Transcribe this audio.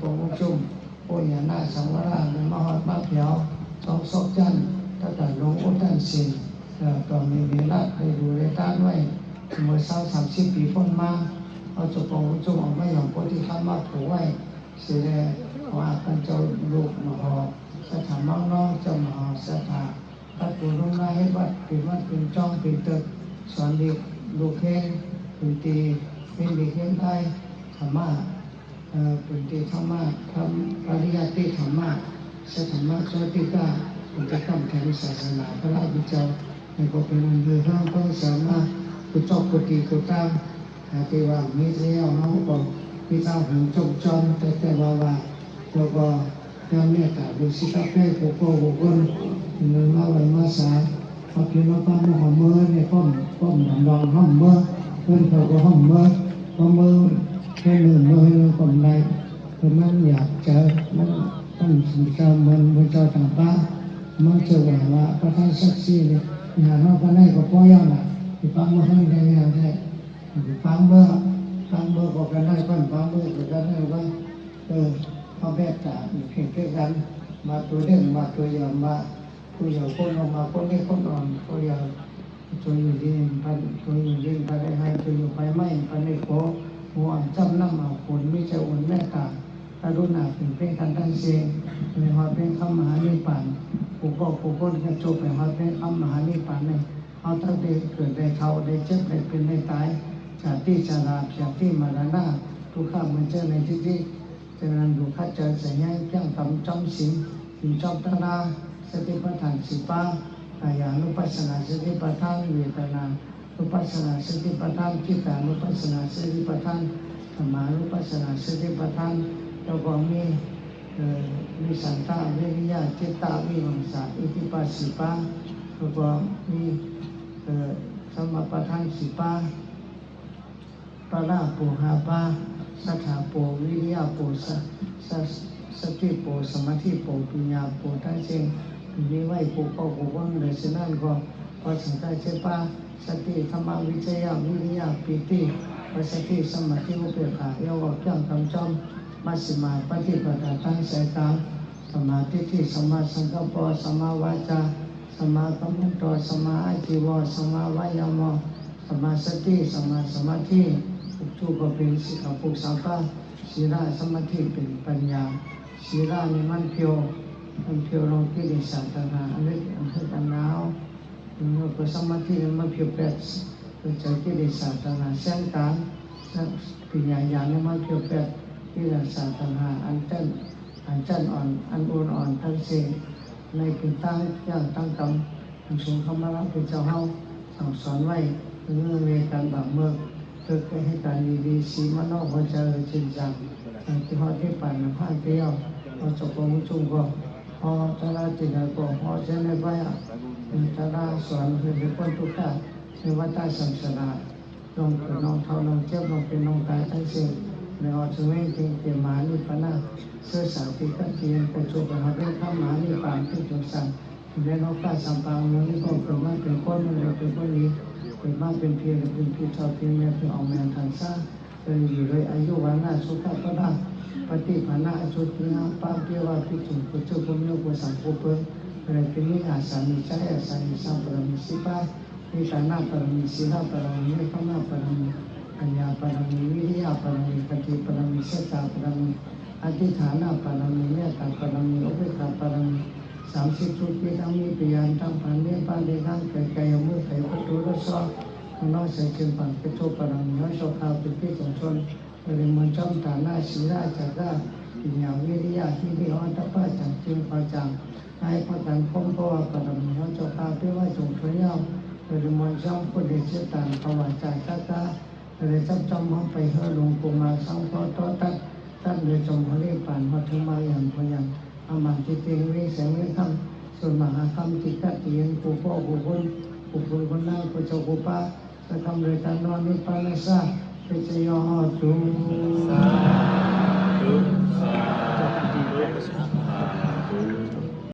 ปงจุ่มโอ้ยหน้าสังวราในมหาบ้าเพียวสองศพจันถ้าแต่หลวงอุตันสินก็มีเวลาให้ดูในต้านไว้เมื่อ30 ปีพ้นมาเอาจปงจุ่มออกมาอย่างโพธิธรรมมาผูกไว้เสียแล้วว่ากันเจ้าลูกมหาสถานน้องเจ้ามหาสถานพระปู่รุ่งราให้วัดเป็นวัดเป็นจ้องเป็นตึกสอนเด็กลูกเฮงเป็นตีเป็นเด็กเฮงไทยธรรมะเป็นตีธรรมะทำปริยัติธรรมะสัทธรรมะโชติกาเป็นจะทำแทนศาสนาพระราชเจ้าในก็เป็นอันเดียวกันต้องสามารถกุศลกุฏิกุฏามที่ว่ามีเสียงเขาบอกมีเจ้าหงจงจอมแต่ว่าแล้วก็ยังเมตตาดูสิกาเป้โกโก้โกก้นเนื้อมาไว้มาสาพอกินมาปั้นหัวมือในป้อมดองห้องมือเพื่อนเขาก็ห้องมือห้องมือแค่มือป้อมใดเพราะมันอยากเจอมันต้องสิ่งเจ้ามันพระเจ้าต่างบ้ามันเจอว่าพระท่านสักซี่เนี่ยงานเราก็ได้ก็ป้อยน่ะที่ฟังมาให้ได้งานได้ฟังเบอร์ก็กันได้ฟังเบอร์ก็กันได้ว่าเอาแบบจ่าเพียงแค่กันมาตัวเด่นมาตัวใหญ่มาตัวใหญ่คนออกมาคนเล็กคนอ่อนตัวใหญ่ตัวอยู่ดินพันตัวอยู่ดินพันได้ให้ตัวอยู่ไฟไหม้พันได้โผล่หัวจำน้ำเอาคนไม่ใช่อุ่นแม่ตาถ้าดูหนาเป็นเพ่งกันตั้งเสียงในหอดเป็นคำมหานิพพานผู้ก็ผู้คนกระจบไปหอดเป็นคำมหานิพพานเนี่ยเอาตั้งแต่เกิดได้เท่าได้เจ็บได้เป็นได้ตายจากที่ชราจากที่มรณะทุกข้ามันเจอในที่ฉะนั้นดูข้าเจอเสียงเพียงคำจำสิงจำตั้งนาสติปัฏฐาน10 กายานุปัสสนาสติปัฏฐานเวทนานุปัสสนาสติปัฏฐานจิตานุปัสสนาสติปัฏฐานธรรมานุปัสสนาสติปัฏฐานแล้วก็มีสันตาวิริยะจิตตาวิมังสาอิทิปัสสิปะแล้วก็มีสมปัฏฐาน10 ปาราโปหาปาสัทธาโปวิริยะโปสติโปสมาธิโปปัญญาโปทั้งสิ้นมีไว้โปก็โปว่างเลยฉะนั้นก็พอสังกัดเจ้าป้าสติธรรมวิจยะวิริยะปิติปัสสติสมาธิอุเบกขาเยาวะจังคำจอมมัชฌิมาปฏิปทาตั้งใจตามสมาธิที่สมาสังกัปปะสมาวาจาสมากัมมันโตสมาอาชีวะสมาวายามะสมาสติสมาสมาธิทุกข์ก็เป็นสิกขาปุกสังฆะศีลสมาธิเป็นปัญญาศีลนี่มันเพียวลงกิเลสตัณหาอันนี้อันคือกันหนาวก็สมาธิมันเพียวแปดคือใจกิเลสตัณหาเส้นการปัญญาญาณมันเพียวแปดกิเลสตัณหาอันเต้นอ่อนอันอุ่นอ่อนทั้งสิ้นในเป็นตั้งอย่างตั้งกรรมทั้งสองคำมาแล้วเป็นเจ้าเฮาสั่งสอนไว้เรื่องในการบางเมื่อเพื่อให้การดีๆสีมันนอกหัวใจจริงจังที่เขาที่ปั่นผ่านเที่ยวเราจบของจุ่มก็พอตลาดติดก็พอเช่นในบ้านตลาดสอนคือเป็นคนทุกข์ในวัดใต้สัมสนาลงเป็นน้องเท่าน้องเจ็บลงเป็นน้องตายทั้งสิ้นในอดสมัยเกี่ยมานิพพานะเสื้อสาวที่กัดเทียนไปจุดประหัตเป็นข้ามหานิพพานที่จุดสั่งในนอกใต้สัมปังนี้ก็เกิดมาเป็นคนเราเป็นคนนี้เกิดมาเป็นเพียรเป็นพี่ชาวเพียรเนี่ยเป็นออกแมนทางซ่าเป็นอยู่เลยอายุวันน่าสุขก็ได้ปฏิภาณะจุดนี้ปาเปียวพิจุกุจุกุมโยกุสังกุปอะไรเป็นนิอาสามิใจอาสามิสัมปรมิสิปะนิสานาปรมิสิลาปรมิเมฆนาปรมิปัญญาปรมิวิริยะปรมิปฏิปรมิเสตาปรมิอธิฐานะปรมิเมตตาปรมิอุเบกขาปรมิ30 ชุดที่ทั้งมีเปลี่ยนทั้งพันเลี้ยงปานเลี้ยงข้างไก่มือไก่ประตูรถซ้อนน้อยใส่เชิงปั่นไปโชว์ปรมิน้อยโชว์ข่าวเป็นที่ของชนเรื่องมันจำฐานะศีลจากได้ปัญญาวิริยะที่มีอันตรายจากจึงพอจังให้พอการคงเพราะว่าปรมิน้อยโชว์ข่าวเพื่อว่าจงเที่ยวเรื่องมันจำคนเดียดต่างภาวะใจตาเรื่องจับจำมันไปเฮลงกุมาสังพอต่อตัดเรื่องจมหลีปั่นมาถึงมาอย่างพยังอามันที่เตียงวิเศษวิคัมส่วนมหาคำที่กัดเตียงผู้พ่อผู้คนคนนั้นผู้เจ้าผู้ป้าจะทำเลยการนอนนิพพานซาไปเจยอตุสาธุสาธุ